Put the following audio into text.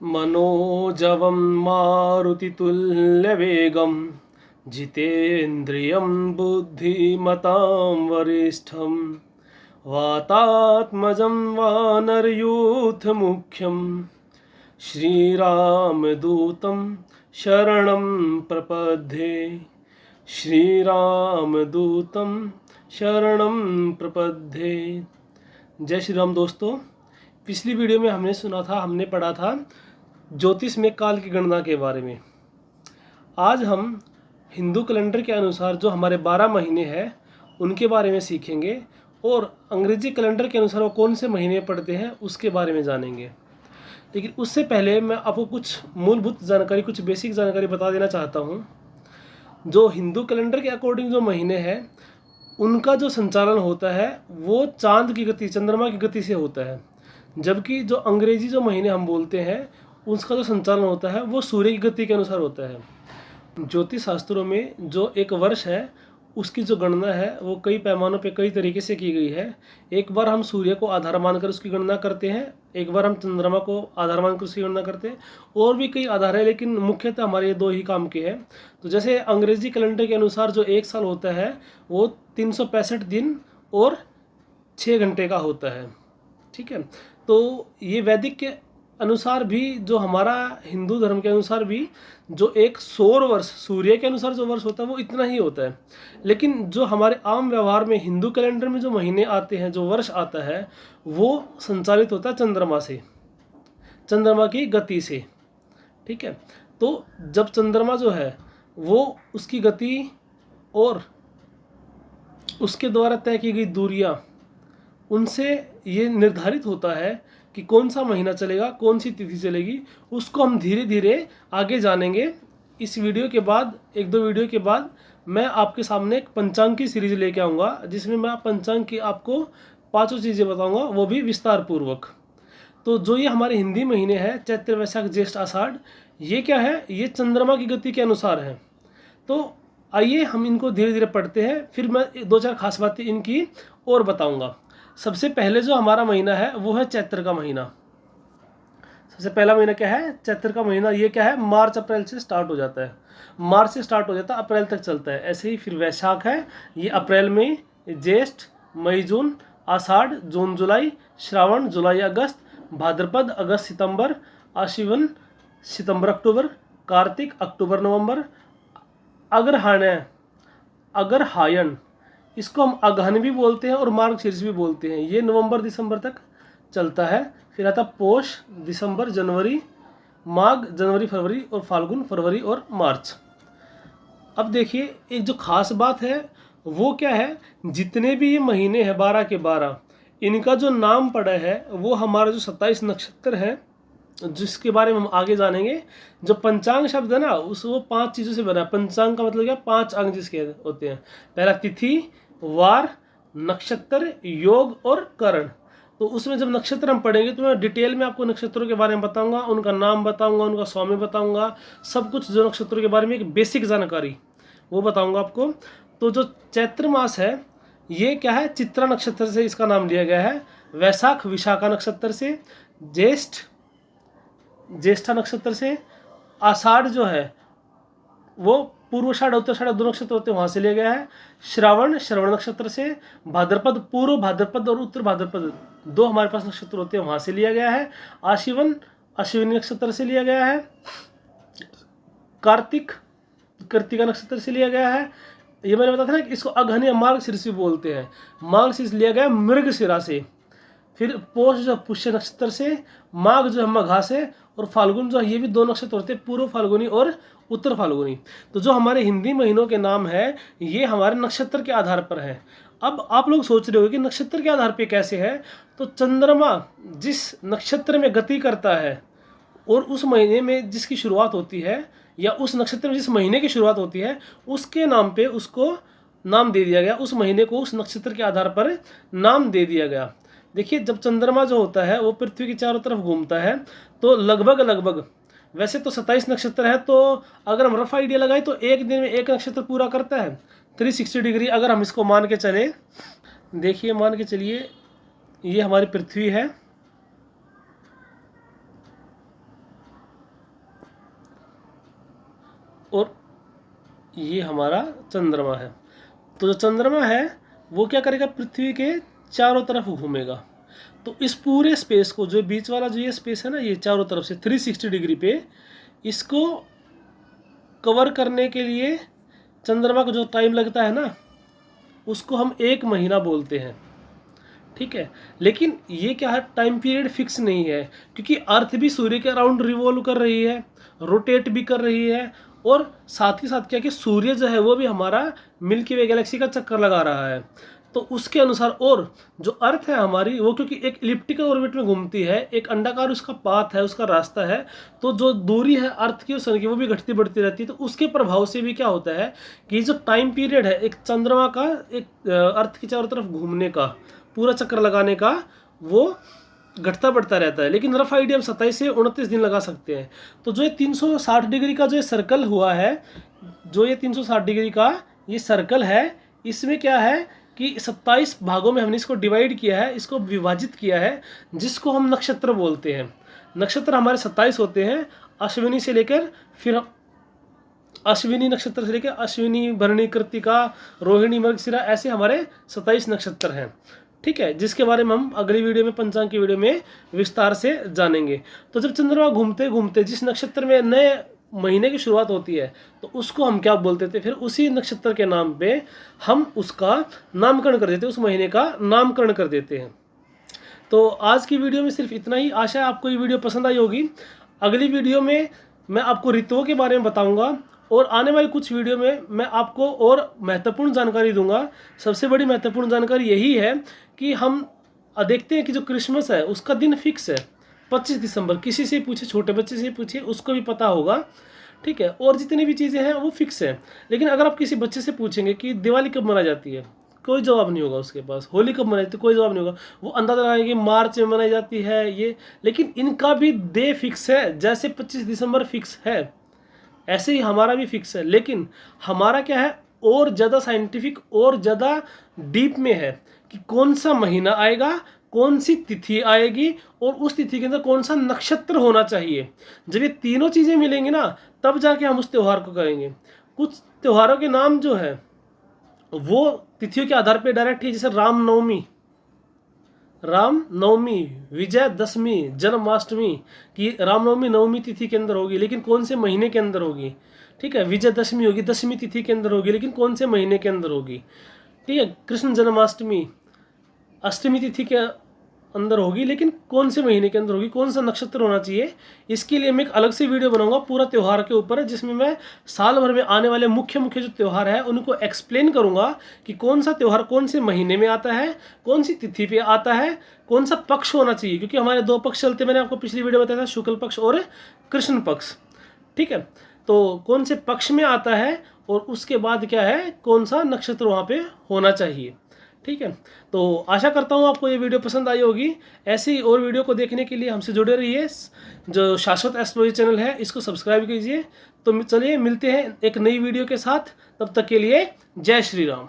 मनोजवं मारुतितुल्यवेगं जितेन्द्रियं बुद्धिमतां वरिष्ठं वातात्मजं वानरयूथमुख्यं श्रीरामदूतं शरणं प्रपद्ये। श्रीरामदूतं शरणं प्रपद्ये। जय श्री राम दोस्तों। पिछली वीडियो में हमने पढ़ा था ज्योतिष में काल की गणना के बारे में। आज हम हिंदू कैलेंडर के अनुसार जो हमारे 12 महीने हैं उनके बारे में सीखेंगे और अंग्रेजी कैलेंडर के अनुसार वो कौन से महीने पड़ते हैं उसके बारे में जानेंगे। लेकिन उससे पहले मैं आपको कुछ मूलभूत जानकारी, कुछ बेसिक जानकारी बता देना चाहता हूँ। जो हिंदू कैलेंडर के अकॉर्डिंग जो महीने हैं उनका जो संचालन होता है वो चांद की गति, चंद्रमा की गति से होता है, जबकि जो अंग्रेजी जो महीने हम बोलते हैं उसका जो संचालन होता है वो सूर्य की गति के अनुसार होता है। ज्योतिष शास्त्रों में जो एक वर्ष है उसकी जो गणना है वो कई पैमानों पे कई तरीके से की गई है। एक बार हम सूर्य को आधार मानकर उसकी गणना करते हैं, एक बार हम चंद्रमा को आधार मानकर उसकी गणना करते हैं, और भी कई आधार है, लेकिन मुख्यतः हमारे ये दो ही काम के हैं। तो जैसे अंग्रेजी कैलेंडर के अनुसार जो एक साल होता है वो 365 दिन और 6 घंटे का होता है, ठीक है। तो ये वैदिक के अनुसार भी, जो हमारा हिंदू धर्म के अनुसार भी, जो एक सौर वर्ष सूर्य के अनुसार जो वर्ष होता है वो इतना ही होता है। लेकिन जो हमारे आम व्यवहार में हिंदू कैलेंडर में जो महीने आते हैं, जो वर्ष आता है, वो संचालित होता है चंद्रमा से, चंद्रमा की गति से, ठीक है। तो जब चंद्रमा जो है वो उसकी गति और उसके द्वारा तय की गई दूरियां, उनसे ये निर्धारित होता है कि कौन सा महीना चलेगा, कौन सी तिथि चलेगी। उसको हम धीरे धीरे आगे जानेंगे। इस वीडियो के बाद, एक दो वीडियो के बाद, मैं आपके सामने एक पंचांग की सीरीज लेके आऊँगा जिसमें मैं पंचांग की आपको 5 चीज़ें बताऊँगा, वो भी विस्तार पूर्वक। तो जो ये हमारे हिंदी महीने हैं चैत्र वैशाख ज्येष्ठ आषाढ़, ये क्या है, ये चंद्रमा की गति के अनुसार है। तो आइए हम इनको धीरे धीरे पढ़ते हैं, फिर मैं 2-4 खास बातें इनकी और बताऊँगा। सबसे पहले जो हमारा महीना है वो है चैत्र का महीना। सबसे पहला महीना क्या है, चैत्र का महीना। ये क्या है, मार्च अप्रैल से स्टार्ट हो जाता है, मार्च से स्टार्ट हो जाता है, अप्रैल तक चलता है। ऐसे ही फिर वैशाख है, ये अप्रैल में, ज्येष्ठ मई जून, आषाढ़ जून जुलाई, श्रावण जुलाई अगस्त, भाद्रपद अगस्त सितंबर, आश्विन सितंबर अक्टूबर, कार्तिक अक्टूबर नवंबर, अग्रहायण, इसको हम अगहन भी बोलते हैं और मार्गशीर्ष भी बोलते हैं, ये नवंबर दिसंबर तक चलता है। फिर आता पोष दिसंबर जनवरी, माघ जनवरी फरवरी, और फाल्गुन फरवरी और मार्च। अब देखिए एक जो खास बात है वो क्या है, जितने भी ये महीने हैं 12 के 12, इनका जो नाम पड़ा है वो हमारा जो 27 नक्षत्र है जिसके बारे में हम आगे जानेंगे। जो पंचांग शब्द है ना वो 5 चीज़ों से बना है। पंचांग का मतलब क्या, 5 अंग जिसके होते हैं। पहला तिथि, वार, नक्षत्र, योग और करण। तो उसमें जब नक्षत्र हम पढ़ेंगे तो मैं डिटेल में आपको नक्षत्रों के बारे में बताऊंगा, उनका नाम बताऊंगा, उनका स्वामी बताऊंगा, सब कुछ जो नक्षत्रों के बारे में एक बेसिक जानकारी वो बताऊंगा आपको। तो जो चैत्र मास है ये क्या है, चित्रा नक्षत्र से इसका नाम लिया गया है, वैशाख विशाखा नक्षत्र से, ज्येष्ठा नक्षत्र से, आषाढ़ जो है वो पूर्वाषाढ़ उत्तराषाढ़ दो नक्षत्र होते हैं वहाँ से लिया गया है, श्रावण नक्षत्र से, भाद्रपद पूर्व भाद्रपद और उत्तर भाद्रपद दो हमारे पास नक्षत्र होते हैं वहाँ से लिया गया है, आश्विन अश्विनी नक्षत्र से लिया गया है, कार्तिका नक्षत्र से लिया गया है। ये मैंने बताया था ना कि इसको अगहन या मार्गशीर्ष भी बोलते हैं। मार्गशीर्ष लिया गया मृगशिरा से। फिर पोष जो पुष्य नक्षत्र से, माघ जो है मघा से, और फाल्गुन जो है ये भी 2 नक्षत्र होते हैं, पूर्व फाल्गुनी और उत्तर फाल्गुनी। तो जो हमारे हिंदी महीनों के नाम है ये हमारे नक्षत्र के आधार पर है। अब आप लोग सोच रहे हो कि नक्षत्र के आधार पे कैसे है, तो चंद्रमा जिस नक्षत्र में गति करता है और उस महीने में जिसकी शुरुआत होती है, या उस नक्षत्र में जिस महीने की शुरुआत होती है, उसके नाम पे उसको नाम दे दिया गया, उस महीने को उस नक्षत्र के आधार पर नाम दे दिया गया। देखिए जब चंद्रमा जो होता है वो पृथ्वी के चारों तरफ घूमता है, तो लगभग वैसे तो 27 नक्षत्र है, तो अगर हम रफ आइडिया लगाए तो एक दिन में एक नक्षत्र पूरा करता है 360 डिग्री। अगर हम इसको मान के चले, देखिए मान के चलिए ये हमारी पृथ्वी है, और ये हमारा चंद्रमा है। तो जो चंद्रमा है वो क्या करेगा, पृथ्वी के चारों तरफ घूमेगा। तो इस पूरे स्पेस को, जो बीच वाला जो ये स्पेस है ना, ये चारों तरफ से 360 डिग्री पे, इसको कवर करने के लिए चंद्रमा का जो टाइम लगता है ना, उसको हम 1 महीना बोलते हैं। ठीक है, लेकिन ये क्या है, टाइम पीरियड फिक्स नहीं है, क्योंकि अर्थ भी सूर्य के अराउंड रिवॉल्व कर रही है, रोटेट भी कर रही है, और साथ ही साथ क्या कि सूर्य जो है वो भी हमारा मिल्की वे गैलेक्सी का चक्कर लगा रहा है। तो उसके अनुसार, और जो अर्थ है हमारी वो क्योंकि एक इलिप्टिकल ऑर्बिट में घूमती है, एक अंडाकार उसका पाथ है, उसका रास्ता है, तो जो दूरी है अर्थ की और सन की वो भी घटती बढ़ती रहती है। तो उसके प्रभाव से भी क्या होता है कि जो टाइम पीरियड है एक चंद्रमा का, एक अर्थ की चारों तरफ घूमने का, पूरा चक्कर लगाने का, वो घटता बढ़ता रहता है। लेकिन रफ आइडिया हम 27 से 29 दिन लगा सकते हैं। तो जो ये 360 डिग्री का जो सर्कल हुआ है, जो ये 360 डिग्री का ये सर्कल है, इसमें क्या है कि 27 भागों में हमने इसको डिवाइड किया है, इसको विभाजित किया है, जिसको हम नक्षत्र बोलते हैं। नक्षत्र हमारे 27 होते हैं, अश्विनी से लेकर, फिर अश्विनी नक्षत्र से लेकर अश्विनी, भरणी, कृत्तिका, रोहिणी, मृगशिरा, ऐसे हमारे 27 नक्षत्र हैं। ठीक है, जिसके बारे में हम अगली वीडियो में, पंचांग की वीडियो में विस्तार से जानेंगे। तो जब चंद्रमा घूमते घूमते जिस नक्षत्र में नए महीने की शुरुआत होती है, तो उसको हम क्या बोलते थे, फिर उसी नक्षत्र के नाम पे हम उसका नामकरण कर देते हैं, उस महीने का नामकरण कर देते हैं। तो आज की वीडियो में सिर्फ इतना ही। आशा है आपको ये वीडियो पसंद आई होगी। अगली वीडियो में मैं आपको ऋतुओं के बारे में बताऊंगा, और आने वाली कुछ वीडियो में मैं आपको और महत्वपूर्ण जानकारी दूंगा। सबसे बड़ी महत्वपूर्ण जानकारी यही है कि हम देखते हैं कि जो क्रिसमस है उसका दिन फिक्स है 25 दिसंबर। किसी से पूछे, छोटे बच्चे से पूछिए, उसको भी पता होगा। ठीक है, और जितनी भी चीज़ें हैं वो फिक्स है। लेकिन अगर आप किसी बच्चे से पूछेंगे कि दिवाली कब मनाई जाती है, कोई जवाब नहीं होगा उसके पास। होली कब मनाई जाती है, कोई जवाब नहीं होगा। वो अंदाजा लगाएंगे मार्च में मनाई जाती है ये, लेकिन इनका भी डे फिक्स है। जैसे 25 दिसंबर फिक्स है, ऐसे ही हमारा भी फिक्स है। लेकिन हमारा क्या है, और ज़्यादा साइंटिफिक और ज़्यादा डीप में है कि कौन सा महीना आएगा, कौन सी तिथि आएगी, और उस तिथि के अंदर कौन सा नक्षत्र होना चाहिए। जब ये तीनों चीज़ें मिलेंगी ना, तब जाके हम उस त्यौहार को करेंगे। कुछ त्योहारों के नाम जो है वो तिथियों के आधार पर डायरेक्ट ही, जैसे रामनवमी, विजयदशमी, जन्माष्टमी, कि रामनवमी नवमी तिथि के अंदर होगी, लेकिन कौन से महीने के अंदर होगी। ठीक है, विजयदशमी होगी 10वीं तिथि के अंदर होगी, लेकिन कौन से महीने के अंदर होगी। ठीक है, कृष्ण जन्माष्टमी 8वीं तिथि के अंदर होगी, लेकिन कौन से महीने के अंदर होगी, कौन सा नक्षत्र होना चाहिए। इसके लिए मैं एक अलग से वीडियो बनाऊंगा पूरा त्यौहार के ऊपर, जिसमें मैं साल भर में आने वाले मुख्य मुख्य जो त्यौहार है उनको एक्सप्लेन करूंगा कि कौन सा त्यौहार कौन से महीने में आता है, कौन सी तिथि पे आता है, कौन सा पक्ष होना चाहिए। क्योंकि हमारे 2 पक्ष चलते, मैंने आपको पिछली वीडियो बताया था, शुक्ल पक्ष और कृष्ण पक्ष। ठीक है, तो कौन से पक्ष में आता है, और उसके बाद क्या है, कौन सा नक्षत्र वहाँ पे होना चाहिए। ठीक है, तो आशा करता हूँ आपको ये वीडियो पसंद आई होगी। ऐसे ही और वीडियो को देखने के लिए हमसे जुड़े रहिए। जो शाश्वत एस्ट्रोलॉजी चैनल है इसको सब्सक्राइब कीजिए। तो चलिए मिलते हैं एक नई वीडियो के साथ, तब तक के लिए जय श्री राम।